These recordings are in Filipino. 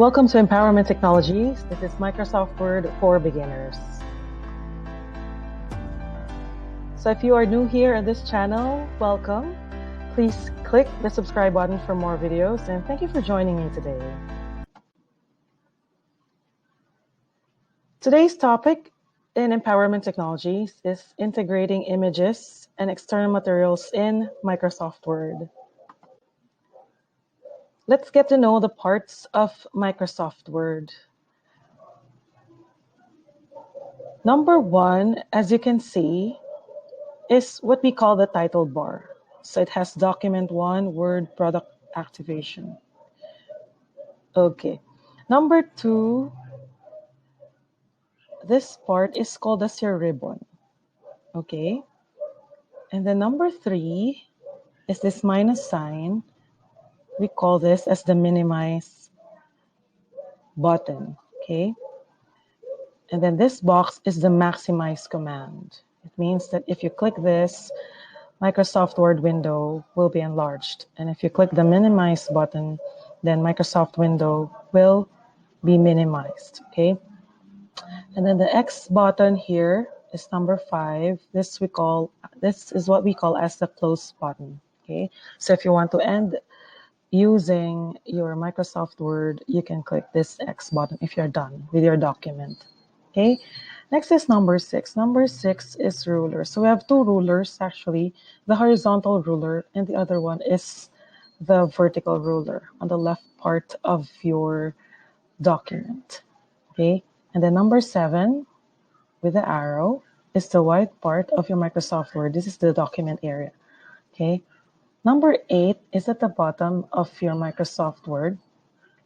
Welcome to Empowerment Technologies. This is Microsoft Word for beginners. So if you are new here on this channel, welcome. Please click the subscribe button for more videos, and thank you for joining me today. Today's topic in Empowerment Technologies is integrating images and external materials in Microsoft Word. Let's get to know the parts of Microsoft Word. Number one, as you can see, is what we call the title bar. So it has document 1, Word product activation. Okay. Number 2, this part is called as your ribbon. Okay. And then number 3 is this minus sign. We call this as the minimize button. Okay. And then this box is the maximize command. It means that if you click this, Microsoft Word window will be enlarged. And if you click the minimize button, then Microsoft window will be minimized, okay? And then the X button here is number 5. This is what we call as the close button, okay? So if you want to end using your Microsoft Word, you can click this X button if you're done with your document, okay? Next is number 6. Number 6 is ruler. So we have 2 rulers actually, the horizontal ruler and the other one is the vertical ruler on the left part of your document. Okay, and then number 7 with the arrow is the white part of your Microsoft Word. This is the document area. Okay, number 8 is at the bottom of your Microsoft Word,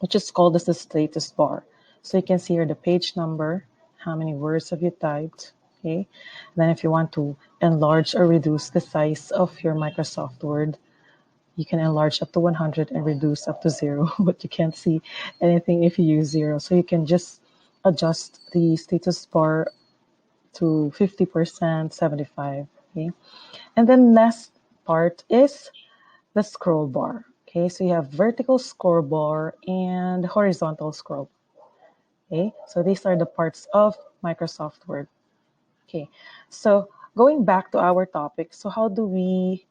which is called as the status bar. So you can see here the page number, how many words have you typed, okay? And then if you want to enlarge or reduce the size of your Microsoft Word, you can enlarge up to 100 and reduce up to 0, but you can't see anything if you use 0. So you can just adjust the status bar to 50%, 75, okay? And then last part is the scroll bar, okay? So you have vertical scroll bar and horizontal scroll. Okay, so these are the parts of Microsoft Word. Okay, so going back to our topic, so how do we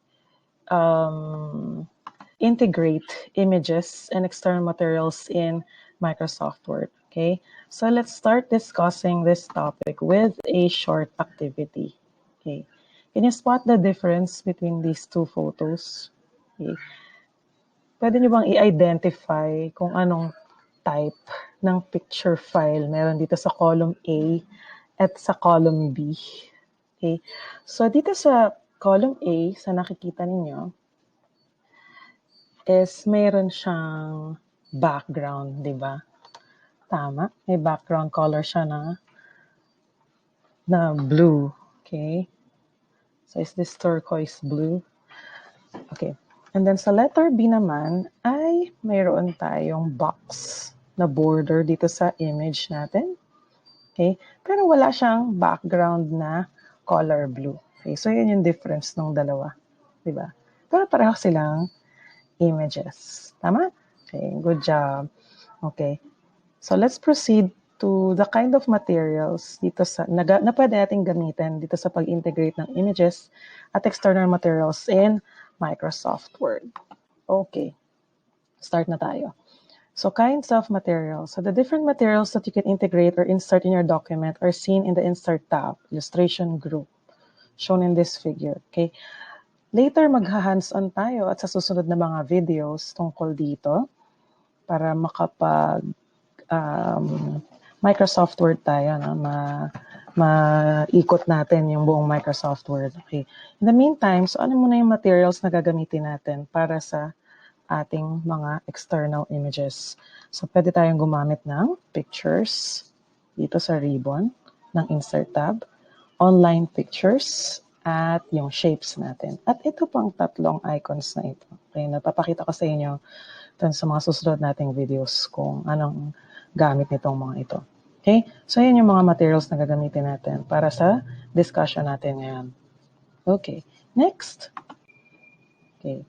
integrate images and external materials in Microsoft Word? Okay, so let's start discussing this topic with a short activity. Okay, can you spot the difference between these two photos? Okay. Pwede nyo bang i-identify kung anong type ng picture file meron dito sa column A at sa column B? Okay. So dito sa column A, sa nakikita ninyo, is meron siyang background, di ba? Tama. May background color siya na blue. Okay. So is this turquoise blue? Okay. And then sa letter B naman ay mayroon tayong box na border dito sa image natin. Okay? Pero wala siyang background na color blue. Okay? So yun yung difference ng dalawa. Diba? Pero pareho silang images. Tama? Okay, good job. Okay. So let's proceed to the kind of materials dito na pwede natin gamitin dito sa pag-integrate ng images at external materials in Microsoft Word. Okay, start na tayo. So kinds of materials. So the different materials that you can integrate or insert in your document are seen in the Insert tab, Illustration Group, shown in this figure. Okay. Later, magha-hands-on tayo at sa susunod na mga videos tungkol dito para makapag Microsoft Word tayo, no? Maikot natin yung buong Microsoft Word. Okay. In the meantime, so ano muna yung materials na gagamitin natin para sa ating mga external images. So pwede tayong gumamit ng pictures dito sa ribbon ng Insert tab, online pictures, at yung shapes natin. At ito pang tatlong icons na ito. Okay, napapakita ko sa inyo sa mga susunod nating videos kung anong gamit nitong mga ito. Okay? So, yan yung mga materials na gagamitin natin para sa discussion natin ngayon. Okay. Next. Okay.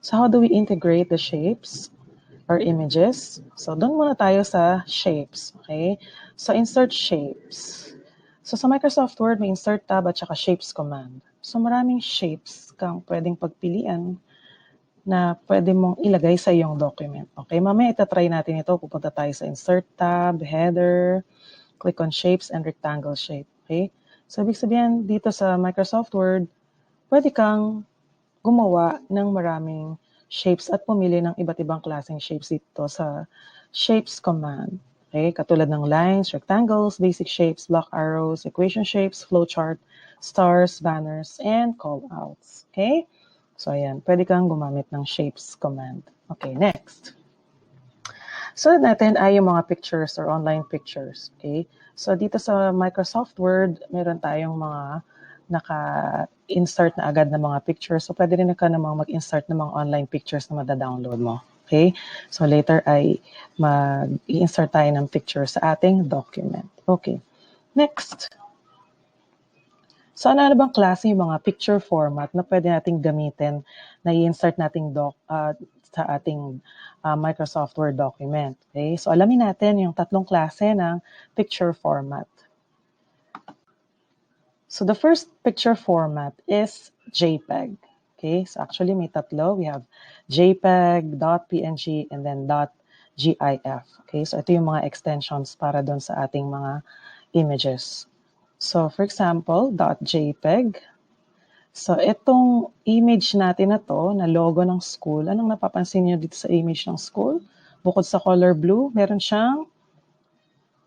So, how do we integrate the shapes? or images. So, doon muna tayo sa shapes. Okay? So, insert shapes. So, sa Microsoft Word, may insert tab at saka shapes command. So, maraming shapes kang pwedeng pagpilian na pwede mong ilagay sa iyong document. Okay? Mamaya itatry natin ito. Pupunta tayo sa insert tab, header, click on shapes and rectangle shape. Okay? So, ibig sabihin, dito sa Microsoft Word, pwede kang gumawa ng maraming shapes at pumili ng iba't ibang klaseng shapes dito sa shapes command. Okay, katulad ng lines, rectangles, basic shapes, block arrows, equation shapes, flowchart, stars, banners, and callouts. Okay? So ayan, pwede kang gumamit ng shapes command. Okay, next. So natin ay yung mga pictures or online pictures. Okay? So dito sa Microsoft Word, meron tayong mga naka-insert na agad na mga pictures. So pwede rin ka namang mag-insert ng mga online pictures na madadownload mo. Okay? So later ay mag-insert tayo ng picture sa ating document. Okay. Next. So ano bang klase yung mga picture format na pwede nating gamitin na i-insert nating sa ating Microsoft Word document. Okay? So alamin natin yung tatlong klase ng picture format. So the first picture format is JPEG. Okay, so actually may tatlo. We have JPEG, .png, and then .gif. Okay, so ito yung mga extensions para doon sa ating mga images. So for example, .jpeg. So itong image natin na to, na logo ng school, anong napapansin niyo dito sa image ng school? Bukod sa color blue, meron siyang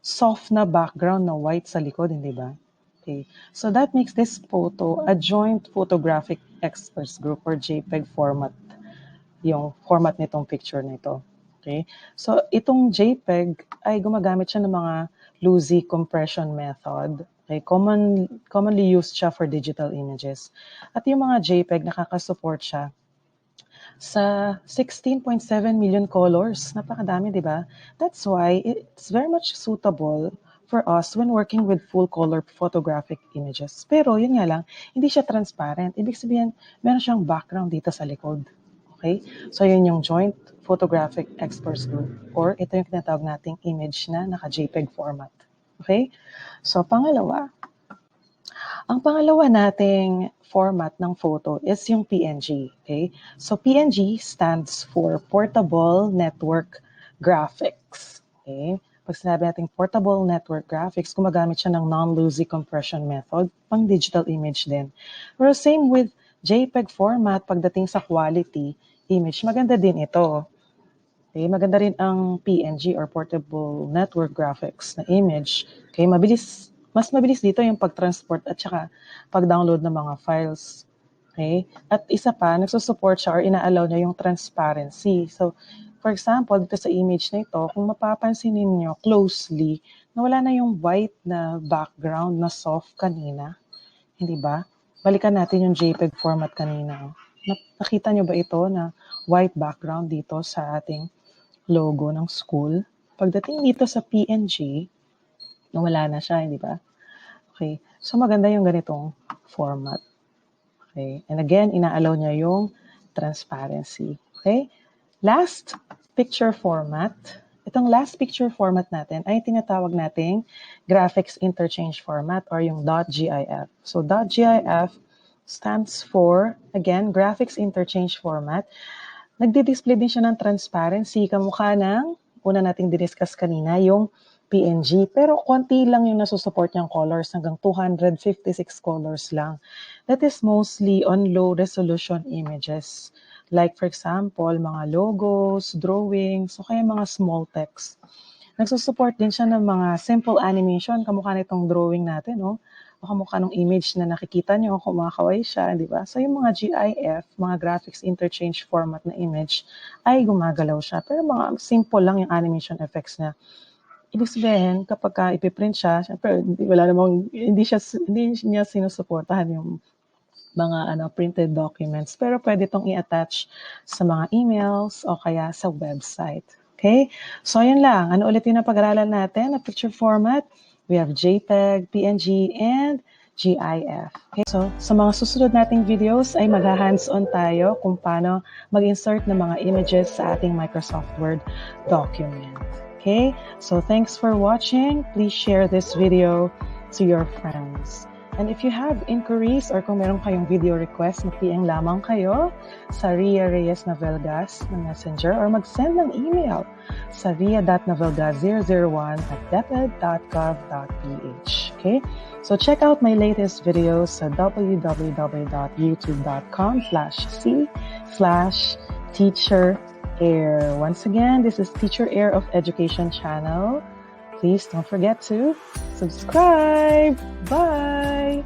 soft na background na white sa likod, hindi ba? Okay. So that makes this photo a joint photographic experts group or JPEG format, yung format nitong picture nito. Okay. So itong JPEG ay gumagamit siya ng mga loosey compression method. Okay. Commonly used siya for digital images. At yung mga JPEG, nakakasupport siya sa 16.7 million colors. Napakadami, di ba? That's why it's very much suitable for us when working with full color photographic images. Pero yun nga lang, hindi siya transparent. Ibig sabihin, meron siyang background dito sa likod. Okay? So yun yung Joint Photographic Experts Group, or ito yung tinatawag nating image na naka-JPEG format. Okay? So pangalawa, ang pangalawa nating format ng photo is yung PNG. Okay? So PNG stands for Portable Network Graphics. Okay? Pag sinabi natin Portable Network Graphics, gumagamit siya ng non-loosey compression method, pang digital image din. Pero same with JPEG format, pagdating sa quality image, maganda din ito. Okay, maganda rin ang PNG or Portable Network Graphics na image. Okay, mas mabilis dito yung pag-transport at saka pag-download ng mga files. Okay? At isa pa, nagsusupport siya or ina-allow niya yung transparency. So, for example, dito sa image na ito, kung mapapansin niyo closely, nawala na yung white na background na soft kanina. Hindi ba? Balikan natin yung JPEG format kanina. Nakita niyo ba ito na white background dito sa ating logo ng school? Pagdating dito sa PNG, nawala na siya, hindi ba? Okay. So maganda yung ganitong format. Okay. And again, ina-allow niya yung transparency. Okay. Last picture format. Itong last picture format natin ay tinatawag nating graphics interchange format or yung .gif. So .gif stands for, again, graphics interchange format. Nagdi-display din siya ng transparency, kamukha ng una nating diniscuss kanina, yung PNG. Pero konti lang yung nasusupport niyang colors, hanggang 256 colors lang. That is mostly on low resolution images. Like for example, mga logos, drawings, o kaya mga small text. Nagsusupport din siya ng mga simple animation, kamukha nitong drawing natin, no? O kamukha ng image na nakikita nyo, kumakaway siya, di ba? So yung mga GIF, mga graphics interchange format na image, ay gumagalaw siya. Pero mga simple lang yung animation effects niya. Ibig sabihin, kapag ipiprint siya, syempre, hindi niya sinusuportahan yung mga printed documents. Pero pwede itong i-attach sa mga emails o kaya sa website. Okay? So, yun lang. Ano ulit yung napag-aralan natin na picture format? We have JPEG, PNG, and GIF. Okay? So, sa mga susunod nating videos ay magha-hands-on tayo kung paano mag-insert ng mga images sa ating Microsoft Word document. Okay? So, thanks for watching. Please share this video to your friends. And if you have inquiries or kung meron kayong video request, mag-PM lamang kayo sa Ria Reyes Navelgas na Messenger or mag-send ng email sa ria.navelgas001@deped.gov.ph. Okay? So check out my latest videos sa www.youtube.com/c/teacherair. Once again, this is Teacher Air of Education channel. Please don't forget to subscribe. Bye!